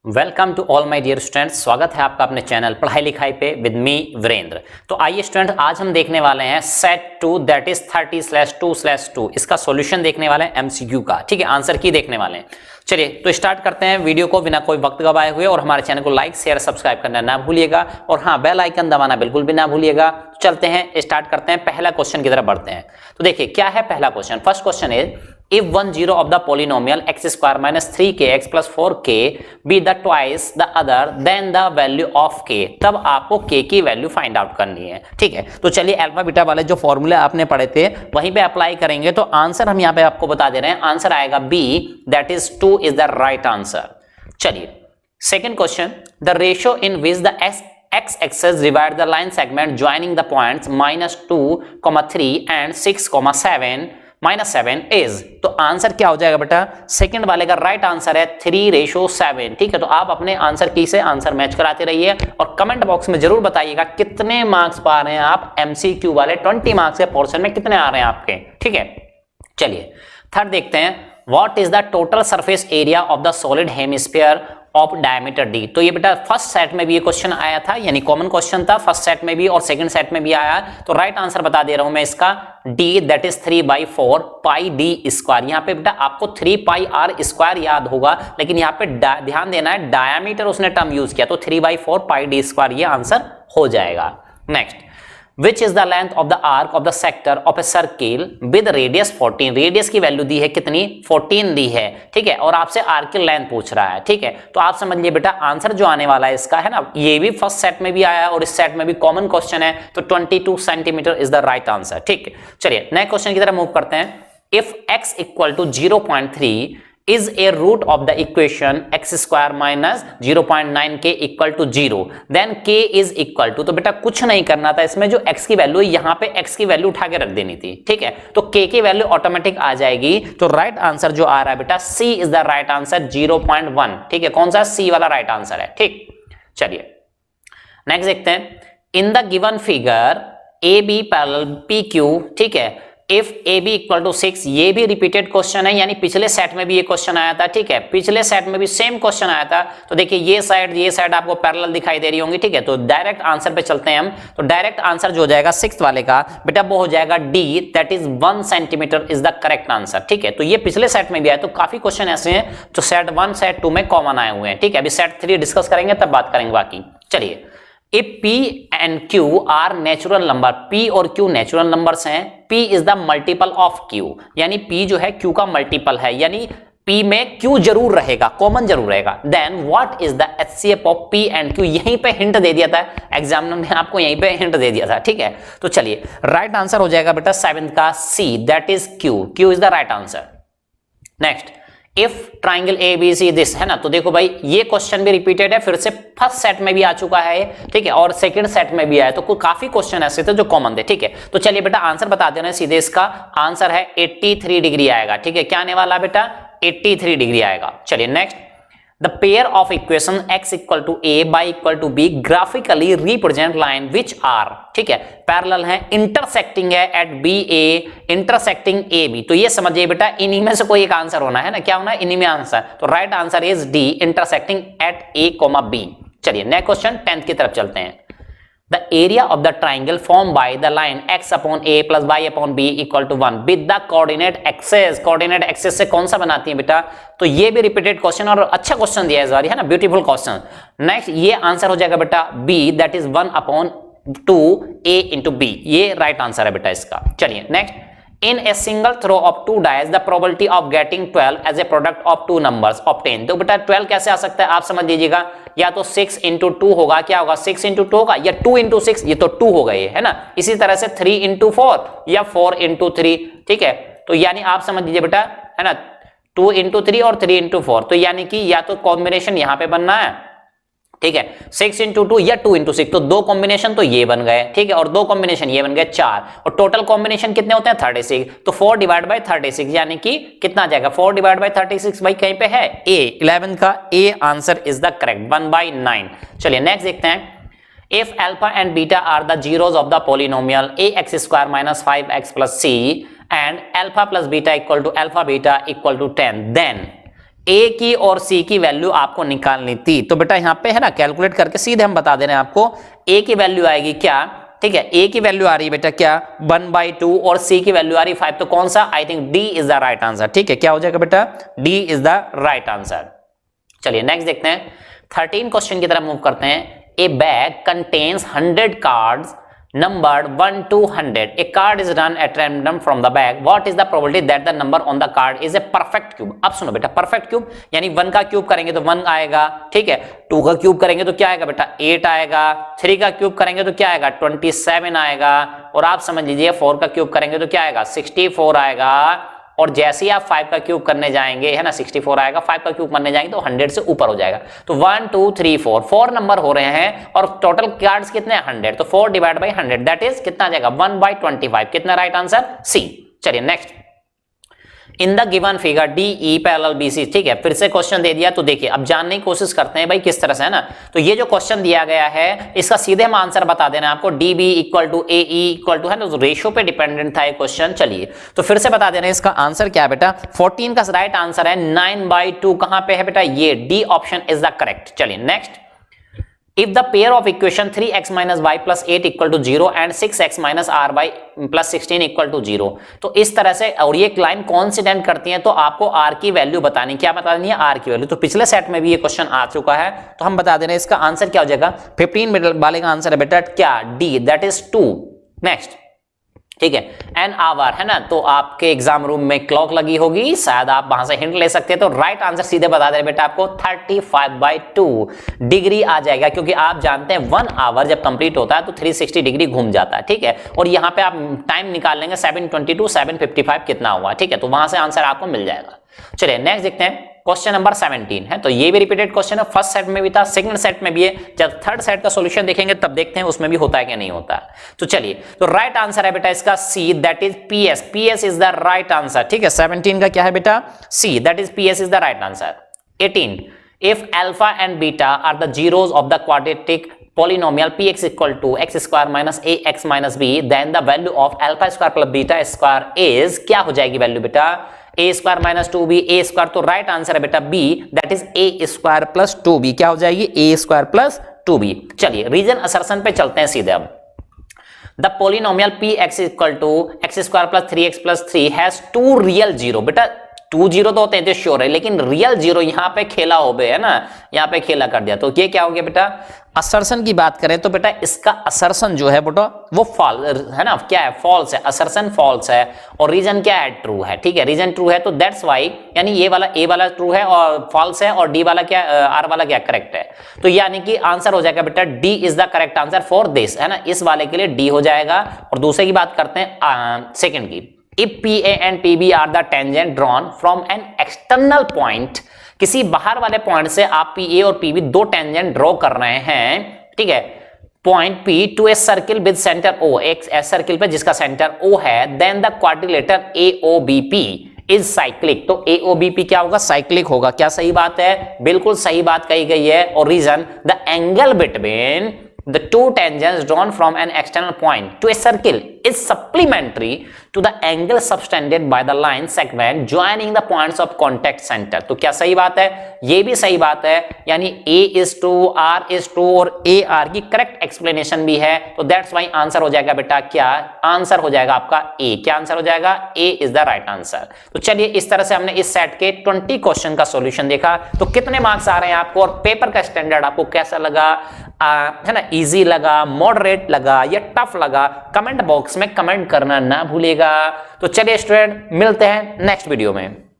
Welcome to all my dear students. स्वागत है आपका अपने चैनल पढ़ाई लिखाई पे विद मी वीरेंद्र। तो आइए स्टूडेंट, आज हम देखने वाले हैं सेट 2 दैट इज 30/2/2 इसका सॉल्यूशन देखने वाले हैं एमसीक्यू का। ठीक है, आंसर की देखने वाले हैं। चलिए तो स्टार्ट करते हैं वीडियो को बिना कोई वक्त गवाए हुए, और हमारे चैनल को लाइक शेयर सब्सक्राइब करना ना भूलिएगा, और हाँ बेल आइकन दबाना बिल्कुल भी ना भूलिएगा। चलते हैं, स्टार्ट करते हैं, पहला क्वेश्चन की तरफ बढ़ते हैं। तो देखिए क्या है पहला question. First question is if one zero of the polynomial x square minus 3kx plus 4k be the twice the other than the value of k, तब आपको k की वैल्यू फाइंड आउट करनी है। ठीक है, तो चलिए अल्फा बीटा वाले जो फॉर्मूले आपने पढ़े थे वहीं पे अप्लाई करेंगे। तो आंसर हम यहाँ पे आपको बता दे रहे हैं, आंसर आएगा B that is 2 is the right answer. चलिए second question, the ratio in which the x axis divide the line segment joining the points -2, 3 and 6, 7 is, तो आंसर क्या हो जाएगा बेटा। सेकंड वाले का राइट आंसर है 3:7। ठीक है, तो आप अपने आंसर की से आंसर मैच कराते रहिए और कमेंट बॉक्स में जरूर बताइएगा कितने मार्क्स पा रहे हैं आप एमसीक्यू वाले 20 मार्क्स के पोर्शन में कितने आ रहे हैं आपके। ठीक है, चलिए थर्ड देखते हैं, what is the total surface area of the solid hemisphere of diameter D. तो ये बेटा फर्स्ट सेट में भी ये क्वेश्चन आया था, यानी कॉमन क्वेश्चन था, फर्स्ट सेट में भी और सेकंड सेट में भी आया। तो राइट आंसर बता दे रहा हूं मैं इसका, D that is 3/4 pi D square. यहाँ पे बेटा आपको 3πr स्क्वायर याद होगा, लेकिन यहाँ पे ध्यान देना है डायमीटर उसने टर्म यूज किया, तो 3/4 पाई डी स्क्वायर ये आंसर हो जाएगा। Next, Which is the length of the arc of the sector of a circle with radius 14? Radius की वैल्यू दी है कितनी, 14 दी है। ठीक है, और आपसे आर्क की लेंथ पूछ रहा है। ठीक है, तो आप समझ लिए बेटा आंसर जो आने वाला है इसका है ना, ये भी फर्स्ट सेट में भी आया और इस सेट में भी कॉमन क्वेश्चन है, तो 22 centimetre is the right answer. ठीक है, चलिए नेक्स्ट क्वेश्चन की तरफ मूव करते हैं। If x equal to 0.3 is a root of the equation x square minus 0.9k equal to 0, then k is equal to, तो बेटा कुछ नहीं करना था इसमें, जो x की वैल्यू है यहाँ पे x की वैल्यू उठा के रख देनी थी। ठीक है, तो k की वैल्यू ऑटोमेटिक आ जाएगी। तो राइट आंसर जो आ रहा है बेटा c is the right answer 0.1। ठीक है, कौन सा, c वाला राइट आंसर है। ठीक, चलिए नेक्स्ट देखते हैं, in the given figure A B parallel P Q. ठीक है, if A B equal to 6, ये भी रिपीटेड क्वेश्चन है, यानी पिछले सेट में भी ये क्वेश्चन आया था। ठीक है, पिछले सेट में भी सेम क्वेश्चन आया था। तो देखिए ये साइड आपको पैरेलल दिखाई दे रही होंगी। ठीक है, तो डायरेक्ट आंसर पे चलते हैं हम। तो डायरेक्ट आंसर जो हो जाएगा सिक्स्थ वाले का बेटा वो हो जाएगा D that is 1 centimetre is the correct answer. ठीक है, तो ये पिछले सेट में भी आया, तो काफी क्वेश्चन ऐसे हैं जो सेट 1 सेट 2 में कॉमन आए हुए हैं। ठीक है, अभी सेट 3 डिस्कस करेंगे तब बात करेंगे बाकी। चलिए, If P and Q are natural number, P और Q नेचुरल नंबर्स हैं, P is the multiple of Q, यानी P जो है Q का मल्टीपल है, यानी P में Q जरूर रहेगा, कॉमन जरूर रहेगा। Then what is the HCF of P and Q? यहीं पे हिंट दे दिया था एग्जामिनर ने, आपको यहीं पे हिंट दे दिया था। ठीक है, तो चलिए राइट आंसर हो जाएगा बेटा 7th का C that is Q। Q is the right answer. Next, if triangle A B C this, है ना, तो देखो भाई ये क्वेश्चन भी रिपीटेड है, फिर से फर्स्ट सेट में भी आ चुका है। ठीक है, और सेकंड सेट में भी आया, तो काफी क्वेश्चन ऐसे थे जो कॉमन थे। ठीक है, तो चलिए बेटा आंसर बता दे रहे हैं सीधे, इसका आंसर है 83 डिग्री आएगा। ठीक है, क्या आने वाला बेटा, 83 डिग्री आएगा। चलिए next, the pair of equation x equal to a y equal to b graphically represent line which are, ठीक है, पैरेलल है, इंटरसेक्टिंग है at b a, intersecting a b। तो ये समझिए बेटा इन्हीं में से कोई एक आंसर होना है ना, क्या होना है, इन्हीं में आंसर। तो right answer is D intersecting at a, b। चलिए नेक्स्ट क्वेश्चन 10th की तरफ चलते हैं। The area of the triangle formed by the line x upon a plus y upon b equal to 1 with the coordinate axis, coordinate axis से कौन सा बनाती है बेटा, तो ये भी रिपीटेड क्वेश्चन और अच्छा क्वेश्चन दिया है इस बार, है ना, ब्यूटीफुल क्वेश्चन। नेक्स्ट ये आंसर हो जाएगा बेटा b that is 1/2 a into b, ये राइट आंसर है बेटा इसका। चलिए next, in a single throw of 2 dice the probability of getting 12 as a product of 2 numbers obtained। तो बेटा 12 कैसे आ सकता है आप समझ लीजिएगा, या तो 6 into 2 होगा, क्या होगा, 6 into 2 होगा, या 2 into 6, ये तो 2 हो गए, है ना। इसी तरह से 3 into 4 या 4 into 3। ठीक है, तो यानी आप समझ लीजिए बेटा, है ना, 2 into 3 और 3 into 4, तो यानी कि या तो कॉम्बिनेशन यहां पे बनना है, ठीक है, 6 into 2 या 2 into 6, तो दो कॉम्बिनेशन तो ये बन गए। ठीक है, और दो कॉम्बिनेशन ये बन गए 4, और टोटल कॉम्बिनेशन कितने होते हैं 36, तो 4 डिवाइड बाय 36 यानी कि कितना आ जाएगा, 4 डिवाइड बाय 36 भाई कहीं पे है A, 11 का A answer is the correct, 1/9। चलिए नेक्स्ट देखते हैं, if alpha and beta are the zeros of the polynomial ax square minus 5x plus c and alpha plus beta equal to alpha beta equal to 10, then ए की और सी की value आपको निकालनी थी, तो बेटा यहां पे है ना कैलकुलेट करके सीधे हम बता दे रहे हैं आपको। ए की वैल्यू आएगी क्या, ठीक है, ए की वैल्यू आ रही है बेटा क्या 1/2 और सी की वैल्यू आ रही है 5, तो कौन सा, I think D is the right answer. ठीक है, क्या हो जाएगा बेटा, D is the right answer. चलिए नेक्स्ट देखते हैं, 13 क्वेश्चन की तरफ मूव करते हैं। ए bag contains 100 cards numbered 1 to 100. A card is run at random from the bag. What is the probability that the number on the card is a perfect cube? अब सुनो बेटा, perfect cube यानी 1 का cube करेंगे तो 1 आएगा, ठीक है, 2 का क्यूब करेंगे तो क्या आएगा बेटा 8 आएगा, 3 का क्यूब करेंगे तो क्या आएगा 27 आएगा, और आप समझ लीजिए 4 का क्यूब करेंगे तो क्या आएगा 64 आएगा, और जैसे ही आप 5 का क्यूब करने जाएंगे है ना 64 आएगा, 5 का क्यूब करने जाएंगे तो 100 से ऊपर हो जाएगा। तो 1 2 3 4 नंबर हो रहे हैं और टोटल कार्ड्स कितने हैं 100, तो 4 डिवाइड बाई 100 दैट इज कितना आ जाएगा 1/25। कितना राइट आंसर, सी। चलिए next, in the given figure D E parallel B C, ठीक है, फिर से क्वेश्चन दे दिया, तो देखिए अब जानने की कोशिश करते हैं भाई किस तरह से, है ना। तो ये जो क्वेश्चन दिया गया है इसका सीधे हम आंसर बता देना आपको, D B equal to A E equal to, है ना, तो रेशियो पे डिपेंडेंट था ये क्वेश्चन। चलिए तो फिर से बता देना इसका आंसर क्या है बेटा, 14 का राइट आंसर है 9/2, कहां पे है बेटा, ये D option is the correct. चलिए next, if the pair of equation 3x minus y plus 8 equal to 0 and 6x minus ry plus 16 equal to 0, तो इस तरह से, और ये लाइन कॉन्सिडेंट करती है, तो आपको r की वैल्यू बतानी, क्या बतानी है, r की वैल्यू। तो पिछले सेट में भी ये क्वेश्चन आ चुका है, तो हम बता दे रहे हैं इसका आंसर क्या हो जाएगा, 15 वाले का आंसर है बेटा क्या, डी दैट इज 2। नेक्स्ट, ठीक है, एन आवर, है ना, तो आपके एग्जाम रूम में क्लॉक लगी होगी, शायद आप वहां से हिंट ले सकते हैं, तो राइट आंसर सीधे बता दे बेटा आपको 35/2 डिग्री आ जाएगा, क्योंकि आप जानते हैं 1 आवर जब कंप्लीट होता है तो 360 डिग्री घूम जाता है, ठीक है, और यहाँ पे आप टाइम निकाल लेंगे 7:22 7:55 कितना हुआ, ठीक है, तो वहां से आंसर आपको मिल जाएगा। चलिए नेक्स्ट देखते हैं, क्वेश्चन नंबर 17 है, तो ये भी रिपीटेड क्वेश्चन है, फर्स्ट सेट में भी था, सेकंड सेट में भी है, जब थर्ड सेट का सॉल्यूशन देखेंगे तब देखते हैं उसमें भी होता है कि नहीं होता है। तो चलिए, तो राइट आंसर है बेटा इसका see that is PS, PS is the right answer, ठीक है, 17 का क्या है बेटा, see that is PS is the right answer. 18, if alpha and beta are the zeros of the quadratic polynomial px equal to x square minus ax minus b, then the value of alpha square plus beta square is, क्या हो जाएगी value बेटा, a square minus 2b a square, तो right answer है बेटा b that is a square plus 2b, क्या हो जाएगी a square plus 2b। चलिए रीजन असर्शन पे चलते हैं सीधे अब। The polynomial px equal to x square plus 3x plus 3 has 2 real zero, बेटा 2 जीरो तो होते हैं तो श्योर है, लेकिन रियल जीरो यहाँ पे खेला हो गए, है ना, यहाँ पे खेला कर दिया, तो ये क्या हो गया बेटा, असर्शन की बात करें तो बेटा इसका असर्शन जो है बेटा वो फॉल्स है ना, क्या है, फॉल्स है, असर्शन फॉल्स है, और रीजन क्या है, ट्रू है, ठीक है, रीजन ट्रू है, तो दैट्स वाई, यानी ये वाला ए वाला ट्रू है और फॉल्स है, और डी वाला क्या, आर वाला क्या करेक्ट है, तो यानी कि आंसर हो जाएगा बेटा D is the correct answer for this, है ना, इस वाले के लिए डी हो जाएगा। और दूसरे की बात करते हैं सेकेंड की, if PA and PB are the tangent drawn from an external point, किसी बाहर वाले पॉइंट से आप PA और PB दो टेंजेंट ड्रॉ कर रहे हैं, ठीक है, point P to a circle with centre O, एक सर्किल पे जिसका सेंटर O है, then the quadrilateral AOBP is cyclic, तो AOBP क्या होगा, साइक्लिक होगा। क्या सही बात है, बिल्कुल सही बात कही गई है, और reason the angle between the two tangents drawn from an external point to a circle is supplementary to the angle subtended by the line segment joining the points of contact center, तो क्या सही बात है, ये भी सही बात है, यानी A is true, R is true, और AR की करेक्ट एक्सप्लेनेशन भी है, तो दैट्स वाई आंसर हो जाएगा बेटा क्या, आंसर हो जाएगा आपका A, क्या आंसर हो जाएगा, A is the right answer. तो चलिए इस तरह से हमने इस सेट के 20 क्वेश्चन का सॉल्यूशन देखा, तो कितने मार्क्स आ रहे हैं आपको, और पेपर का स्टैंडर्ड आपको कैसा लगा, है ना, इजी लगा, मॉडरेट लगा या टफ लगा, कमेंट बॉक्स में कमेंट करना ना भूलिएगा। तो चलिए स्टूडेंट मिलते हैं नेक्स्ट वीडियो में।